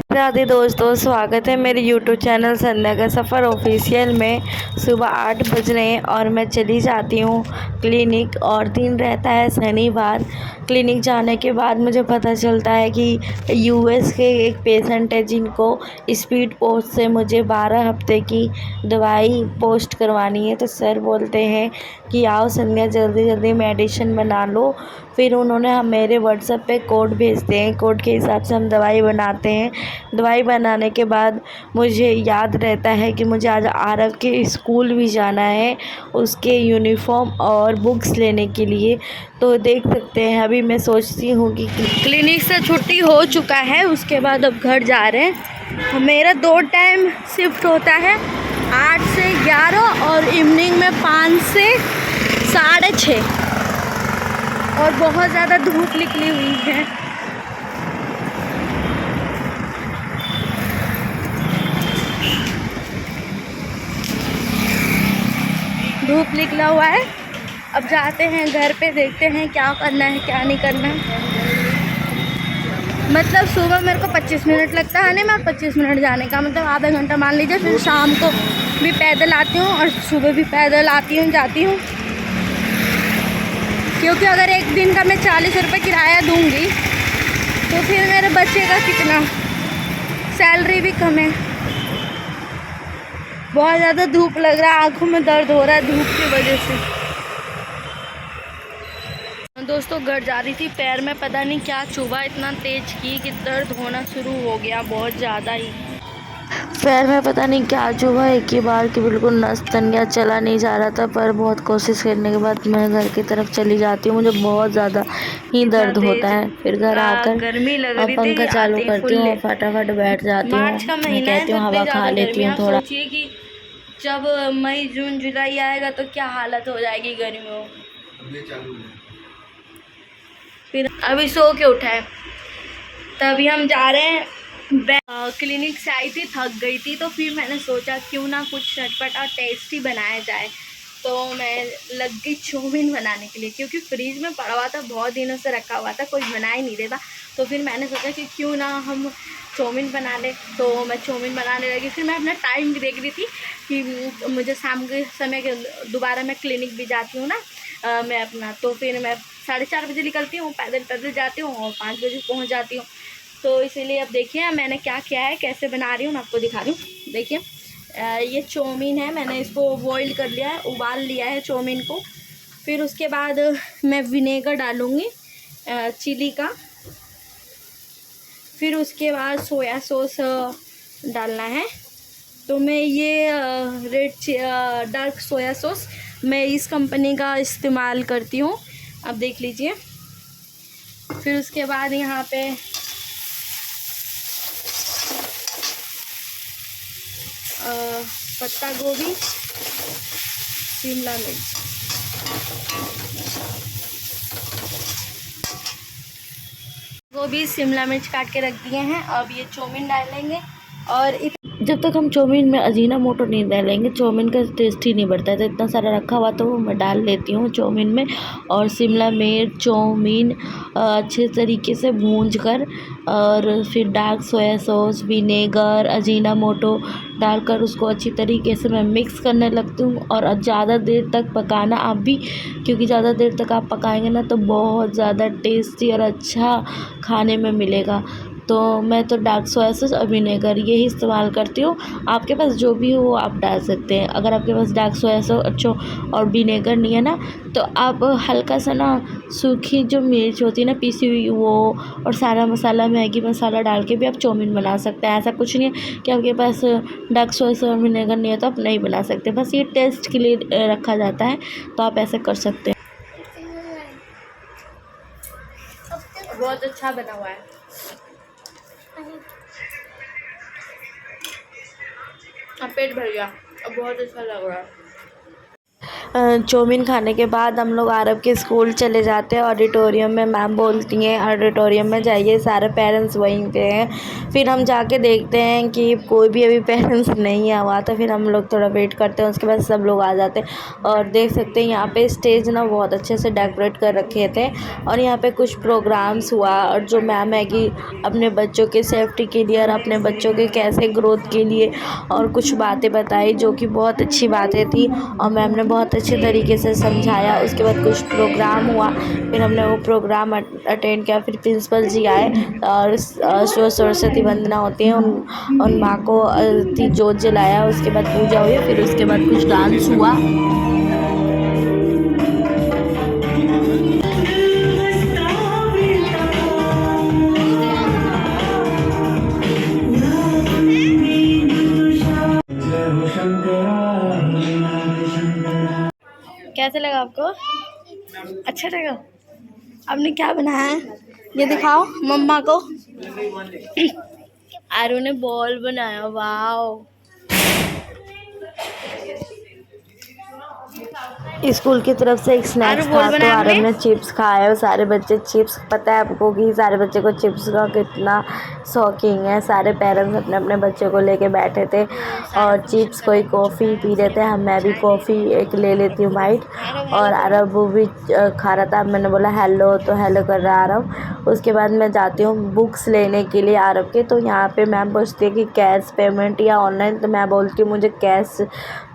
राधे दोस्तों, स्वागत है मेरे YouTube चैनल संध्या का सफ़र ऑफिशियल में। सुबह 8 बज रहे हैं और मैं चली जाती हूँ क्लिनिक, और दिन रहता है शनिवार। क्लिनिक जाने के बाद मुझे पता चलता है कि यूएस के एक पेशेंट है जिनको स्पीड पोस्ट से मुझे 12 हफ्ते की दवाई पोस्ट करवानी है। तो सर बोलते हैं कि आओ संध्या, जल्दी जल्दी मेडिसिन बना लो। फिर उन्होंने मेरे व्हाट्सएप पे कोड भेजते हैं, कोड के हिसाब से हम दवाई बनाते हैं। दवाई बनाने के बाद मुझे याद रहता है कि मुझे आज आरव के स्कूल भी जाना है, उसके यूनिफॉर्म और बुक्स लेने के लिए। तो देख सकते हैं अभी मैं सोचती हूँ कि क्लिनिक से छुट्टी हो चुका है, उसके बाद अब घर जा रहे हैं। मेरा 2 टाइम शिफ्ट होता है, 8 से 11 और इवनिंग में 5 से 6:30। और बहुत ज़्यादा धूप निकली हुई है। धूप निकला हुआ है। अब जाते हैं घर पे, देखते हैं क्या करना है क्या नहीं करना है। मतलब सुबह मेरे को 25 मिनट लगता है आने में, 25 मिनट जाने का, मतलब आधा घंटा मान लीजिए। फिर शाम को भी पैदल आती हूँ और सुबह भी पैदल आती हूँ जाती हूँ, क्योंकि अगर एक दिन का मैं 40 रुपये किराया दूँगी तो फिर मेरे बच्चे का कितना, सैलरी भी कम है। बहुत ज़्यादा धूप लग रहा है, आँखों में दर्द हो रहा है धूप की वजह से। दोस्तों घर जा रही थी, पैर में पता नहीं क्या चुभा इतना तेज की कि दर्द होना शुरू हो गया बहुत ज़्यादा ही। पैर में पता नहीं क्या चुभा, एक ही बार कि बिल्कुल नस तन गया, चला नहीं जा रहा था। पर बहुत कोशिश करने के बाद मैं घर की तरफ चली जाती हूँ। मुझे बहुत ज़्यादा ही दर्द होता है। फिर घर आकर गर्मी लग रही पंखा थी, चालू करती हूँ और फटाफट बैठ जाती हूँ। मार्च का मैं महीना है कहती तो हूँ इतनी हवा खा ज़्यादा लेती गर्मी। हूँ आप थोड़ा। सोचिए कि जब मई जून जुलाई आएगा तो क्या हालत हो जाएगी गर्मियों। फिर अभी सो के उठा है, तभी हम जा रहे हैं। क्लिनिक से आई थी, थक गई थी, तो फिर मैंने सोचा क्यों ना कुछ चटपटा टेस्टी बनाया जाए। तो मैं लग गई चाउमीन बनाने के लिए, क्योंकि फ्रिज में पड़ा हुआ था, बहुत दिनों से रखा हुआ था, कोई बना ही नहीं देता। तो फिर मैंने सोचा कि क्यों ना हम चाउमीन बना ले। तो मैं चाउमीन बनाने लगी। फिर मैं अपना टाइम भी देख रही थी कि मुझे शाम के समय के दोबारा मैं क्लिनिक भी जाती हूँ ना, मैं अपना, तो फिर मैं 4:30 बजे निकलती हूँ, पैदल पैदल जाती हूँ और 5 बजे पहुँच जाती हूँ। तो इसीलिए अब देखिए मैंने क्या किया है, कैसे बना रही हूँ, मैं आपको दिखा रही हूँ। देखिए ये चाउमीन है, मैंने इसको बॉईल कर लिया है, उबाल लिया है चाउमीन को। फिर उसके बाद मैं विनेगर डालूँगी चिली का। फिर उसके बाद सोया सॉस डालना है। तो मैं ये डार्क सोया सॉस मैं इस कंपनी का इस्तेमाल करती हूँ, आप देख लीजिए। फिर उसके बाद यहाँ पे पत्ता गोभी, शिमला मिर्च, गोभी शिमला मिर्च काट के रख दिए हैं। अब ये चाउमीन डालेंगे। और जब तक हम चाउमीन में अजीनामोटो नहीं डालेंगे चाउमीन का टेस्ट ही नहीं बढ़ता है। तो इतना सारा रखा हुआ तो वो मैं डाल लेती हूँ चाउमीन में। और शिमला मिर्च चाउमीन अच्छे तरीके से भूंज कर, और फिर डार्क सोया सॉस, विनेगर, अजीनामोटो डालकर उसको अच्छी तरीके से मैं मिक्स करने लगती हूँ। और ज़्यादा देर तक पकाना आप भी, क्योंकि ज़्यादा देर तक आप पकाएंगे ना तो बहुत ज़्यादा टेस्टी और अच्छा खाने में मिलेगा। तो मैं तो डार्क सोया सॉस और विनेगर यही इस्तेमाल करती हूँ। आपके पास जो भी हो आप डाल सकते हैं। अगर आपके पास डार्क सोया सॉस अच्छा और विनेगर नहीं है ना, तो आप हल्का सा ना सूखी जो मिर्च होती है ना पीसी हुई, वो और सारा मसाला, मैगी मसाला डाल के भी आप चाउमीन बना सकते हैं। ऐसा कुछ नहीं है कि आपके पास डार्क सोया सॉस और विनेगर नहीं है तो आप नहीं बना सकते, बस ये टेस्ट के लिए रखा जाता है, तो आप ऐसे कर सकते हैं। बहुत अच्छा बना हुआ है। अब पेट भर गया, अब बहुत अच्छा लग रहा है। चाउमीन खाने के बाद हम लोग आरब के स्कूल चले जाते हैं। ऑडिटोरियम में मैम बोलती हैं ऑडिटोरियम में जाइए, सारे पेरेंट्स वहीं पे हैं। फिर हम जाके देखते हैं कि कोई भी अभी पेरेंट्स नहीं आया हुआ, तो फिर हम लोग थोड़ा वेट करते हैं, उसके बाद सब लोग आ जाते हैं। और देख सकते हैं यहाँ पे स्टेज ना बहुत अच्छे से डेकोरेट कर रखे थे और यहाँ पे कुछ प्रोग्राम्स हुआ। और जो मैम है कि अपने बच्चों के सेफ्टी के लिए और अपने बच्चों के कैसे ग्रोथ के लिए और कुछ बातें बताई, जो कि बहुत अच्छी बातें थी और मैम ने बहुत अच्छे तरीके से समझाया। उसके बाद कुछ प्रोग्राम हुआ, फिर हमने वो प्रोग्राम अटेंड किया। फिर प्रिंसिपल जी आए और जो सरस्वती वंदना होती है उन माँ को जोत जलाया। उसके बाद पूजा हुई, फिर उसके बाद कुछ डांस हुआ। कैसे लगा आपको? अच्छा लगा? आपने क्या बनाया है ये दिखाओ मम्मा को। आरू ने बॉल बनाया, वाओ। स्कूल की तरफ से एक स्नैक्स आरू बोल था, तो बनाया आरब हमने। ने चिप्स खाए और सारे बच्चे चिप्स, पता है आपको कि सारे बच्चे को चिप्स का कितना शौकीन है। सारे पेरेंट्स अपने अपने बच्चे को लेके बैठे थे और चिप्स, कोई कॉफ़ी पी रहे थे। मैं भी कॉफ़ी एक ले लेती हूँ वाइट, और आरब वो भी खा रहा था। मैंने बोला हेलो, तो हेलो कर रहा है आरब। उसके बाद मैं जाती हूँ बुक्स लेने के लिए आरब के। तो यहाँ पे मैम पूछती है कि कैश पेमेंट या ऑनलाइन, तो मैं बोलती हूँ मुझे कैश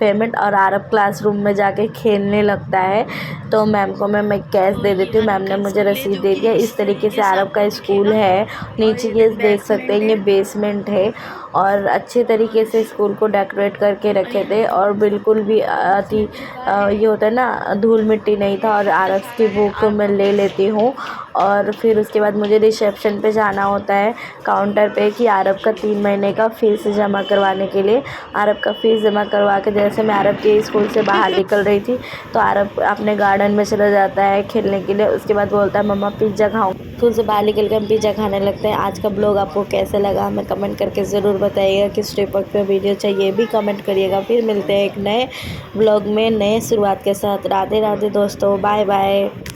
पेमेंट। और आरब क्लासरूम में जाके खेलने लगता है, तो मैम को मैं कैश दे देती हूँ। मैम ने मुझे रसीद दे दिया। इस तरीके से आरब का स्कूल है। नीचे ये देख सकते हैं, ये बेसमेंट है और अच्छे तरीके से स्कूल को डेकोरेट करके रखे थे और बिल्कुल भी ये होता है ना, धूल मिट्टी नहीं था। और आरब की बुक मैं ले लेती हूँ और फिर उसके बाद मुझे रिसेप्शन पे जाना होता है, काउंटर पे, कि आरब का 3 महीने का फ़ीस जमा करवाने के लिए। आरब का फ़ीस जमा करवा के जैसे मैं आरब के स्कूल से बाहर निकल रही थी, तो आरब अपने गार्डन में चला जाता है खेलने के लिए। उसके बाद बोलता है मम्मा पिज़्ज़ा खाऊँ। स्कूल से बाहर निकल के हम पिज़्ज़ा खाने लगते हैं। आज का ब्लॉग आपको कैसा लगा हमें कमेंट करके ज़रूर बताइएगा। किस टॉपिक पे वीडियो चाहिए भी कमेंट करिएगा। फिर मिलते हैं एक नए ब्लॉग में नए शुरुआत के साथ। राधे राधे दोस्तों, बाय बाय।